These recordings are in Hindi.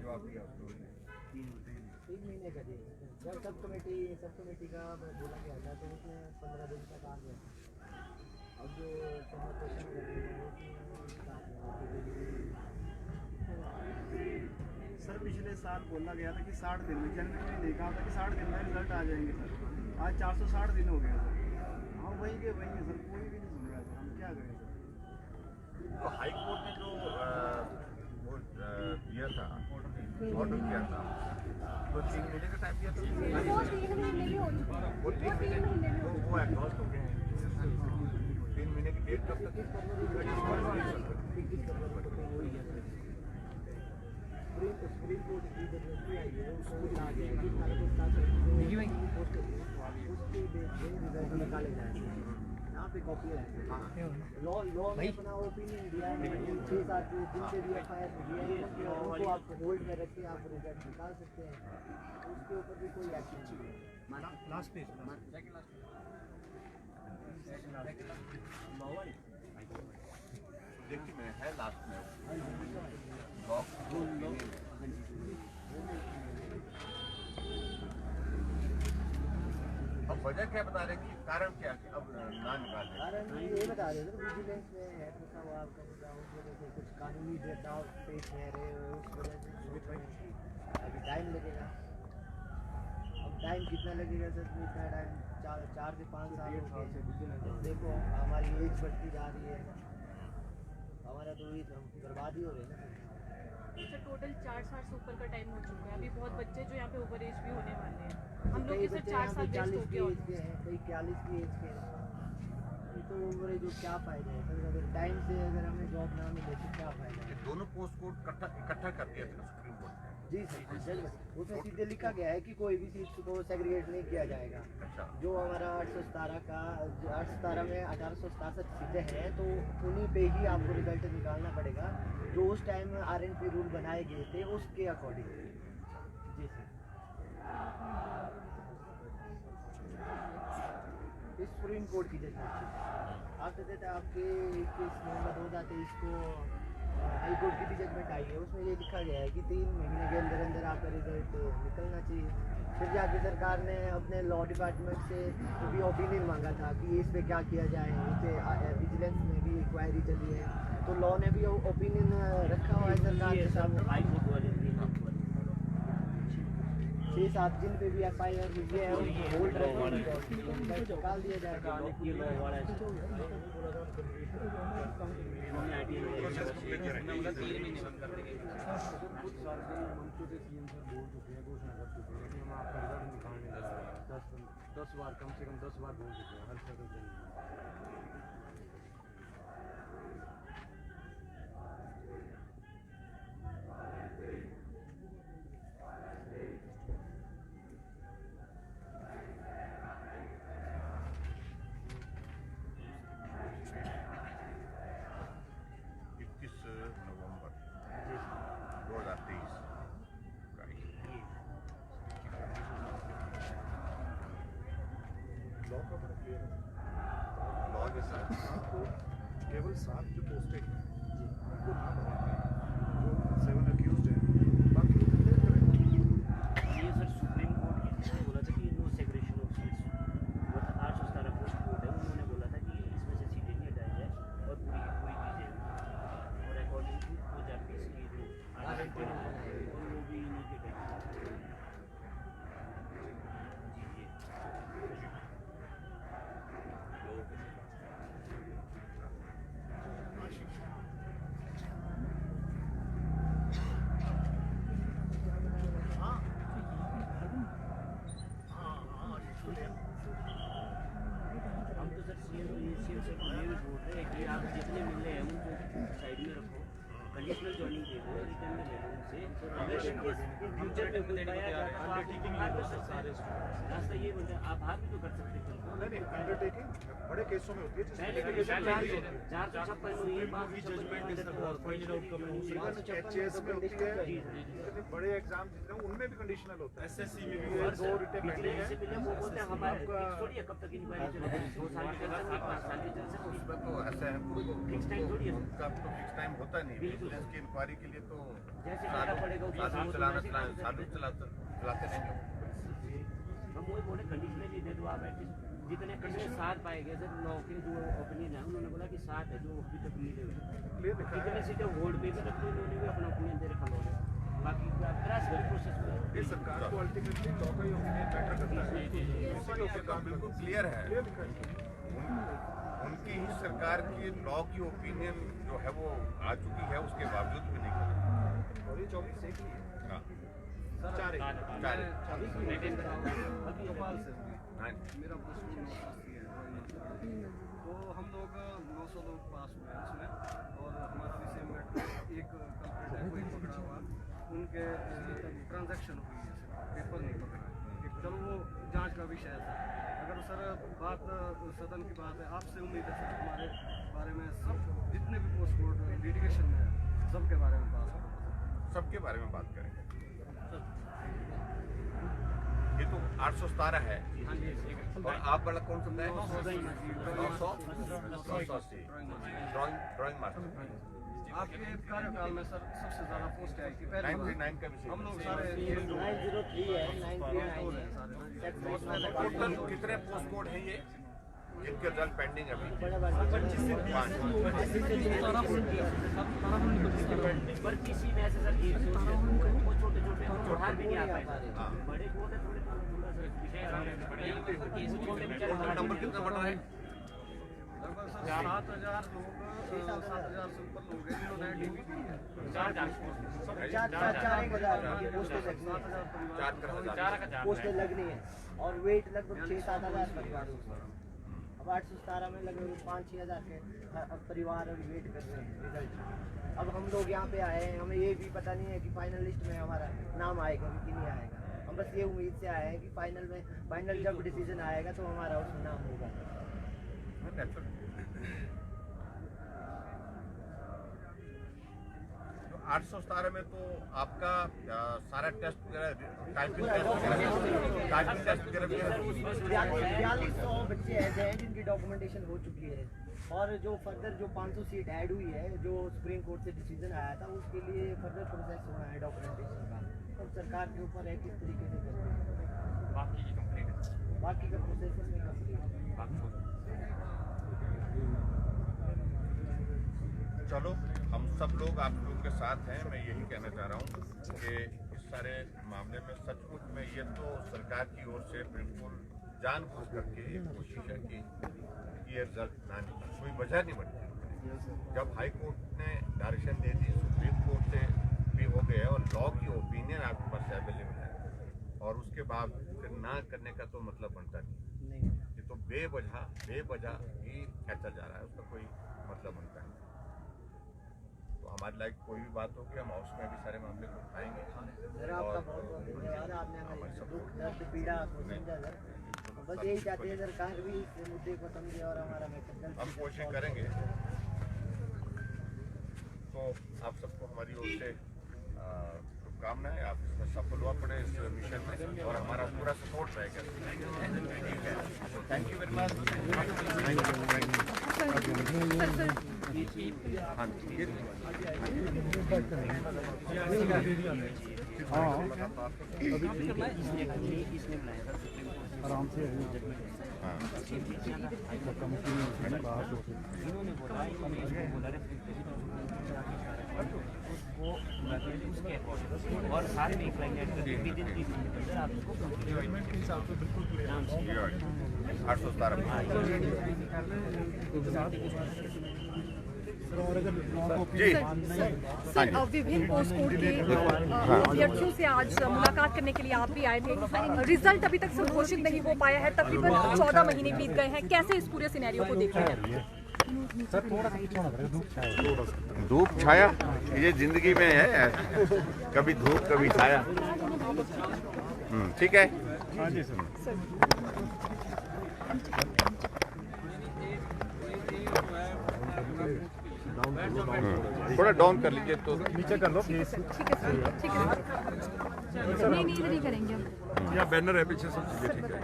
जवाब दिया उसको? 3 महीने का दिए। जब सब कमेटी का बोला गया था तो उसमें 15 दिन तक आ गया। अब जो समर्थन कर रहे हैं सर पिछले साल बोला गया था कि 60 दिन में, जनवरी में नहीं कहा था कि 60 दिन में रिजल्ट आ जाएंगे सर। आज 460 दिन हो गए सर। हाँ वही के वही है सर, कोई भी नहीं सुन रहा सर, हम क्या करें सर। तो हाई कोर्ट ने जो वो दिया था, ऑर्डर किया था, तो 3 महीने का टाइम दिया था। वो 3 महीने भी हो चुके हैं। वो 3 महीने वो एग्जॉस्ट हो गए हैं। 3 महीने की डेट कब तक? सुप्रीम कोर्ट की जरूरत नहीं आई है, उसको आ गया है कि सारे को रिजल्ट निकाले जाएंगे। यहाँ पे कॉपी है लॉ में अपना ओपिनियन दिया है, 6-7 दिन से भी FIR दिया है, उनको आप होल्ड में रख के आप रिजल्ट निकाल सकते हैं, उसके ऊपर भी कोई एक्शन नहीं है। लास्ट पेज देखिए मैं है लास्ट में अब वजह क्या बता रहे हैं कि कारण क्या है अब ना निकाले? कारण ये बता रहे थे विजिलेंस में है फंसा हुआ आपका मुद्दा, उस वजह से कुछ कानूनी दाव पेश है रहे हो, उस वजह से अभी टाइम लगेगा। अब टाइम कितना लगेगा सर? इतना टाइम 4 से 5 साल हो गए। देखो हमारी एज बढ़ती जा रही है, हमारा तो ये बर्बाद ही हो रही है ना सर। टोटल 4 साल से ऊपर का टाइम हो चुका है। अभी बहुत बच्चे जो यहाँ पे ओवर एज भी होने वाले हैं। हम लोग के सिर्फ 4 साल वेस्ट हो गए, कई 40 की एज के हैं। ये तो ओवर एज हो, क्या फायदा है सर? अगर टाइम से अगर हमें जॉब ना मिले तो क्या फायदा है? दोनों पोस्ट कोड इकट्ठा कर दिया था सुप्रीम कोर्ट ने। जी सर, उसमें सीधे लिखा गया है कि कोई भी सीट को सेग्रीगेट नहीं किया जाएगा। अच्छा। जो हमारा 817 में 1867 सीटें हैं तो उन्हीं पे ही आपको रिजल्ट निकालना पड़ेगा, जो उस टाइम RNP रूल बनाए गए थे उसके अकॉर्डिंग। जी सर। इस सुप्रीम कोर्ट की जजमेंट आफ्टर दैट आपके 21 नवंबर 2023 को हाई कोर्ट की भी जजमेंट आई है। उसमें ये लिखा गया है कि 3 महीने के अंदर अंदर आपका रिजल्ट निकलना चाहिए। फिर जाके सरकार ने अपने लॉ डिपार्टमेंट से भी ओपिनियन मांगा था कि इस पे क्या किया जाए। इस पे विजिलेंस में भी इंक्वायरी चली है, तो लॉ ने भी ओपिनियन रखा हुआ है सरकार के सामने। 6-7 जिन पे भी FIR हुई है होल्ड निकाल दिया जाएगा। दस बार कम से कम 10 बार बोल चुके हैं हर जगह। केवल 7 जो पोस्टें हैं उनको ना भरना है, जो 7 अक्यूज्ड हैं, बाकी वो क्लियर करें। ये सर सुप्रीम कोर्ट ने बोला था कि नो सेग्रेगेशन ऑफ सीट्स, वो 817 पोस्ट कोड है, उन्होंने बोला था कि इसमें से सीटें नहीं हटाई जाए और पूरी की पूरी की जाए, और अकॉर्डिंग टू वो जापनीज की जो RNP है वो भी नहीं की गई। आप जितने मिल रहे हैं उनको साइड में रखो, कंडीशनल जॉइनिंग दे दो, रिटर्न में ले लो उनसे। फ्यूचर में कोई रास्ता ये बनता है, आप हाथ भी तो कर सकते हैं। नहीं अंडरटेकिंग बड़े केसों में होती है, 456 हुई है, HAS में होती है, लेकिन बड़े एग्जाम जितने उनमें भी कंडीशनल होता है। SSC में भी 2 रिटर्न पेंडिंग है। वो बोलते हैं हमारे थोड़ी है, कब तक इंक्वायरी चलेगी, 2 साल की चल सकती है, 5 साल की चल सकती है। उसमें तो ऐसा है फिक्स टाइम थोड़ी है, उनका तो फिक्स टाइम होता नहीं है। विजिलेंस की इंक्वायरी के लिए तो जैसे पड़ेगा साल चलाते रहेंगे। हम वही बोले कंडीशनल भी दे दो आप एटलीस्ट जितने कंडीशन 7 पाए गए सर लॉ के जो ओपिनियन है उन्होंने बोला कि 7 है जो अभी तक मिले हुए कितने सीटें होल्ड पे भी रखी उन्होंने भी अपना ओपिनियन दे रखा लोग बाकी क्रैश वाली प्रोसेस में ये सरकार को अल्टीमेटली लॉ का ओपिनियन मैटर करता है। इसी के ऊपर काम बिल्कुल क्लियर है। उनकी ही सरकार की लॉ की ओपिनियन जो है वो आ चुकी है, उसके बावजूद भी नहीं कर रही। और ये 24 एक ही है। हाँ, सर चार। भोपाल से हाँ। मेरा प्लस 2 980 है। तो हम लोग 900 लोग पास हुए हैं उसमें, और हमारा विषय में एक कल्प्रिट है कोई पकड़ा हुआ, उनके ट्रांजैक्शन हुई है, पेपर नहीं पकड़ा है। चलो वो जांच का विषय है सर। अगर सर बात सदन की बात है, आपसे उम्मीद है सर हमारे बारे में सब जितने भी पोस्ट कोर्ट लिटिगेशन में है सबके बारे में बात करें, सबके बारे में बात करेंगे। ये तो 817 है और आप वाला कौन सा है? 980 ड्राइंग मास्टर। आपके कार्यकाल में सर सबसे ज्यादा पोस्ट आई थी पहले 939 का विषय। हम लोग सारे 903 है 939 है। टोटल कितने पोस्ट कोड हैं ये जिनके रिजल्ट पेंडिंग अभी? 25 पर किसी में ऐसे सर वो छोटे छोटे बाहर भी नहीं आ पाए, बड़े को थोड़े टोटल नंबर कितना बढ़ रहा है? लगभग सर 7000 लोग 7000 से ऊपर लोग हैं जिन्होंने ड्यूटी दी है। 4 पोस्टें लगनी है और वेट लगभग 6-7 हज़ार परिवारों का। अब 817 में लगभग 5-6 हज़ार के परिवार अभी वेट कर रहे हैं रिजल्ट। अब हम लोग यहाँ पे आए हैं, हमें ये भी पता नहीं है कि फाइनल लिस्ट में हमारा नाम आएगा कि नहीं आएगा। हम बस ये उम्मीद से आए हैं कि फाइनल जब डिसीजन आएगा तो हमारा उसमें नाम होगा। 817 में तो आपका सारा टेस्ट वगैरह टाइपिंग टेस्ट वगैरह भी है। 4200 बच्चे ऐसे हैं जिनकी डॉक्यूमेंटेशन हो चुकी है, और जो फर्दर जो 500 सीट ऐड हुई है जो सुप्रीम कोर्ट से डिसीजन आया था उसके लिए फर्दर प्रोसेस होना है डॉक्यूमेंटेशन का, और सरकार के ऊपर है किस तरीके से करना है। बाकी का प्रोसेस में कंप्लीट। चलो हम सब लोग आप लोग के साथ हैं। मैं यही कहना चाह रहा हूँ कि इस सारे मामले में सचमुच में ये तो सरकार की ओर से बिल्कुल जानबूझ करके ये कोशिश है कि ये रिजल्ट ना निकले, कोई वजह नहीं बनती। जब हाई कोर्ट ने डायरेक्शन दे दी, सुप्रीम कोर्ट से भी हो गया और लॉ की ओपिनियन आपके पास अवेलेबल है, और उसके बाद फिर ना करने का तो मतलब बनता नहीं। ये तो बेवजह ही खींचा जा रहा है, उसका कोई मतलब बनता नहीं। तो हमारे लायक कोई भी बात होगी हम हाउस में भी सारे मामले को उठाएंगे। सर आपका बहुत बहुत धन्यवाद, आपने हमारे दुख दर्द पीड़ा को समझा सर। बस यही चाहते हैं सरकार भी इस मुद्दे को समझे और हमारा हम कोशिश करेंगे। तो आप सबको हमारी ओर से शुभकामनाएं, आप इसमें सफल हुआ पड़े इस मिशन में, और हमारा पूरा सपोर्ट रहेगा। Thank you very much. आराम से और साथ में एक लाइन ऐड करके विद इन 30 मिनट के अंदर आपको सर विभिन्न पोस्ट कोड के अभ्यर्थियों से आज मुलाकात करने के लिए आप भी आए थे। रिजल्ट अभी तक घोषित नहीं हो पाया है, तकरीबन 14 महीने बीत गए हैं। कैसे इस पूरे सिनेरियो को देख रहे हैं? धूप छाया ये जिंदगी में है, कभी धूप कभी छाया। ठीक है। हाँ जी सर। थोड़ा डाउन कर लीजिए तो नीचे कर लो प्लीज। ठीक है सर, ठीक है। नहीं इधर ही करेंगे हम। यहाँ बैनर है पीछे, सब चीजें ठीक है।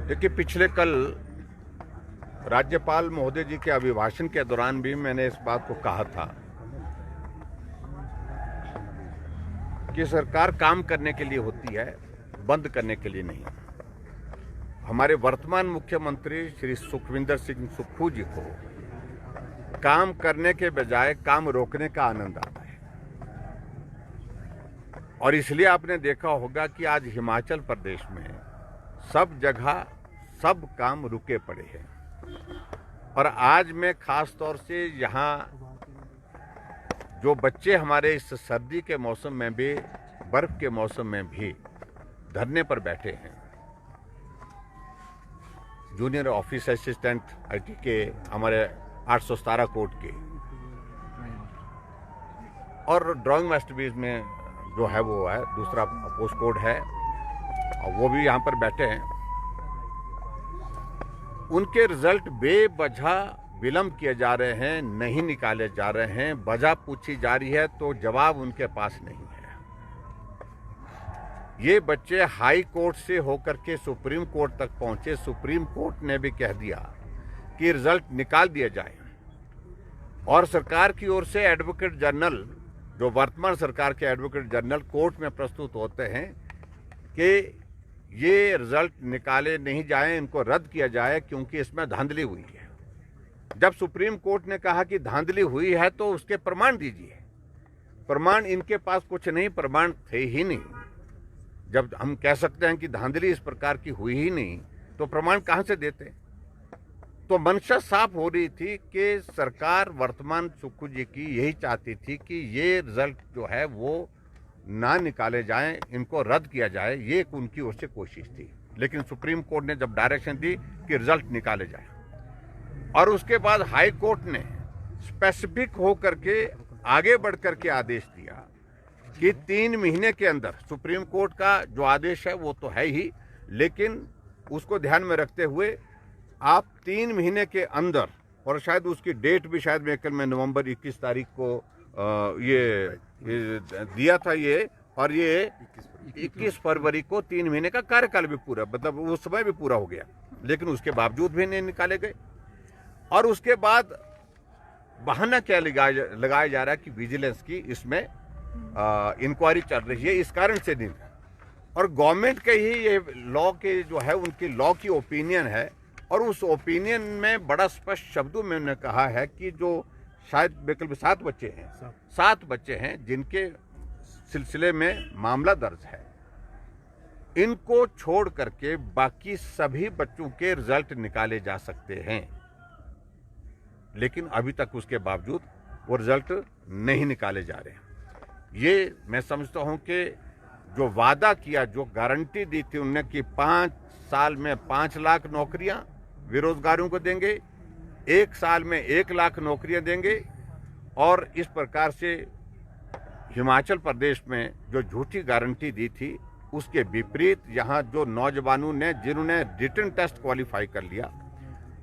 देखिए पिछले कल राज्यपाल महोदय जी के अभिभाषण के दौरान भी मैंने इस बात को कहा था कि सरकार काम करने के लिए होती है, बंद करने के लिए नहीं। हमारे वर्तमान मुख्यमंत्री श्री सुखविंदर सिंह सुक्खू जी को काम करने के बजाय काम रोकने का आनंद आता है, और इसलिए आपने देखा होगा कि आज हिमाचल प्रदेश में सब जगह सब काम रुके पड़े हैं। और आज मैं खास तौर से यहाँ जो बच्चे हमारे इस सर्दी के मौसम में भी, बर्फ के मौसम में भी धरने पर बैठे हैं, जूनियर ऑफिस असिस्टेंट आईटी के, हमारे 817 कोड के, और ड्राइंग मास्टर भी इसमें जो है वो है, दूसरा पोस्ट कोड है, और वो भी यहाँ पर बैठे हैं। उनके रिजल्ट बेवजह विलंब किए जा रहे हैं, नहीं निकाले जा रहे हैं, वजह पूछी जा रही है तो जवाब उनके पास नहीं है। ये बच्चे हाई कोर्ट से होकर के सुप्रीम कोर्ट तक पहुंचे। सुप्रीम कोर्ट ने भी कह दिया कि रिजल्ट निकाल दिया जाए, और सरकार की ओर से एडवोकेट जनरल, जो वर्तमान सरकार के एडवोकेट जनरल कोर्ट में प्रस्तुत होते हैं कि ये रिजल्ट निकाले नहीं जाए, इनको रद्द किया जाए क्योंकि इसमें धांधली हुई है। जब सुप्रीम कोर्ट ने कहा कि धांधली हुई है तो उसके प्रमाण दीजिए। प्रमाण इनके पास कुछ नहीं, प्रमाण थे ही नहीं। जब हम कह सकते हैं कि धांधली इस प्रकार की हुई ही नहीं तो प्रमाण कहां से देते? तो मंशा साफ हो रही थी कि सरकार वर्तमान सुक्खू जी की यही चाहती थी कि ये रिजल्ट जो है वो ना निकाले जाएं, इनको रद्द किया जाए, ये उनकी ओर से कोशिश थी। लेकिन सुप्रीम कोर्ट ने जब डायरेक्शन दी कि रिजल्ट निकाले जाए, और उसके बाद हाई कोर्ट ने स्पेसिफिक होकर के आगे बढ़ कर के आदेश दिया कि 3 महीने के अंदर, सुप्रीम कोर्ट का जो आदेश है वो तो है ही, लेकिन उसको ध्यान में रखते हुए आप 3 महीने के अंदर, और शायद उसकी डेट भी शायद मेरे ख्याल में नवंबर 21 तारीख को ये दिया था ये, और ये 21 फरवरी को 3 महीने का कार्यकाल भी पूरा, मतलब वो समय भी पूरा हो गया, लेकिन उसके बावजूद भी नहीं निकाले गए। और उसके बाद बहाना क्या लगाया जा रहा है कि विजिलेंस की इसमें इंक्वायरी चल रही है, इस कारण से नहीं। और गवर्नमेंट के ही ये लॉ के जो है उनकी लॉ की ओपिनियन है, और उस ओपिनियन में बड़ा स्पष्ट शब्दों में उन्होंने कहा है कि जो शायद बिल्कुल 7 बच्चे हैं, 7 बच्चे हैं जिनके सिलसिले में मामला दर्ज है, इनको छोड़ करके बाकी सभी बच्चों के रिजल्ट निकाले जा सकते हैं। लेकिन अभी तक उसके बावजूद वो रिजल्ट नहीं निकाले जा रहे हैं। ये मैं समझता हूं कि जो वादा किया, जो गारंटी दी थी उन्होंने कि 5 साल में 5 लाख नौकरियां बेरोजगारों को देंगे, 1 साल में 1 लाख नौकरियां देंगे, और इस प्रकार से हिमाचल प्रदेश में जो झूठी गारंटी दी थी उसके विपरीत यहाँ जो नौजवानों ने, जिन्होंने रिटन टेस्ट क्वालिफाई कर लिया,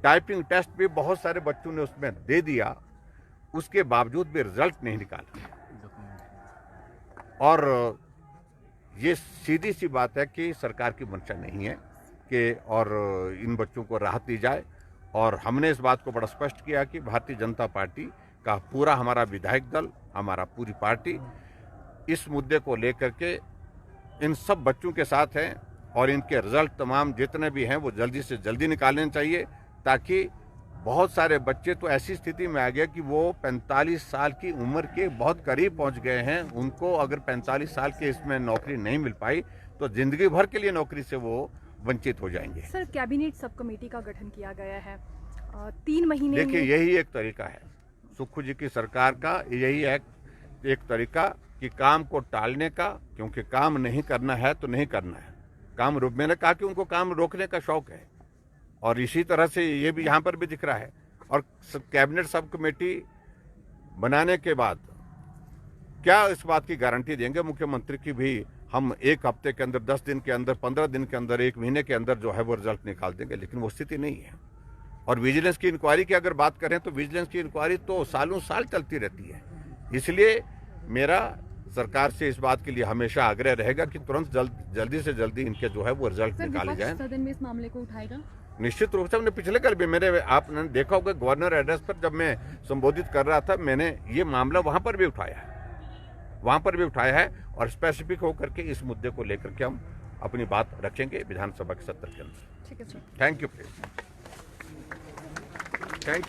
टाइपिंग टेस्ट भी बहुत सारे बच्चों ने उसमें दे दिया, उसके बावजूद भी रिजल्ट नहीं निकाला। और ये सीधी सी बात है कि सरकार की मंशा नहीं है कि और इन बच्चों को राहत दी जाए। और हमने इस बात को बड़ा स्पष्ट किया कि भारतीय जनता पार्टी का पूरा हमारा विधायक दल, हमारा पूरी पार्टी इस मुद्दे को लेकर के इन सब बच्चों के साथ हैं, और इनके रिजल्ट तमाम जितने भी हैं वो जल्दी से जल्दी निकालने चाहिए, ताकि बहुत सारे बच्चे तो ऐसी स्थिति में आ गए कि वो 45 साल की उम्र के बहुत करीब पहुंच गए हैं। उनको अगर 45 साल के इसमें नौकरी नहीं मिल पाई तो जिंदगी भर के लिए नौकरी से वो वंचित हो जाएंगे। सर, कैबिनेट सब कमेटी का गठन किया गया है 3 महीने। देखिए, यही एक तरीका है सुक्खू जी की सरकार का, यही है एक तरीका कि काम को टालने का, क्योंकि काम नहीं करना है तो नहीं करना है। काम मैंने कहा कि उनको काम रोकने का शौक है, और इसी तरह से ये भी यहाँ पर भी दिख रहा है। और कैबिनेट सब कमेटी बनाने के बाद क्या इस बात की गारंटी देंगे मुख्यमंत्री की भी हम 1 हफ्ते के अंदर, 10 दिन के अंदर, 15 दिन के अंदर, 1 महीने के अंदर जो है वो रिजल्ट निकाल देंगे? लेकिन वो स्थिति नहीं है। और विजिलेंस की इंक्वायरी की अगर बात करें तो विजिलेंस की इंक्वायरी तो सालों साल चलती रहती है। इसलिए मेरा सरकार से इस बात के लिए हमेशा आग्रह रहेगा कि तुरंत जल्दी से जल्दी इनके जो है वो रिजल्ट निकाले जाए। सदन में इस मामले को उठाएगा? निश्चित रूप से हमने पिछले कल भी आपने देखा होगा गवर्नर एड्रेस पर जब मैं संबोधित कर रहा था, मैंने ये मामला वहां पर भी उठाया है और स्पेसिफिक होकर के इस मुद्दे को लेकर के हम अपनी बात रखेंगे विधानसभा के सत्र के अंदर। ठीक है सर। Thank you please.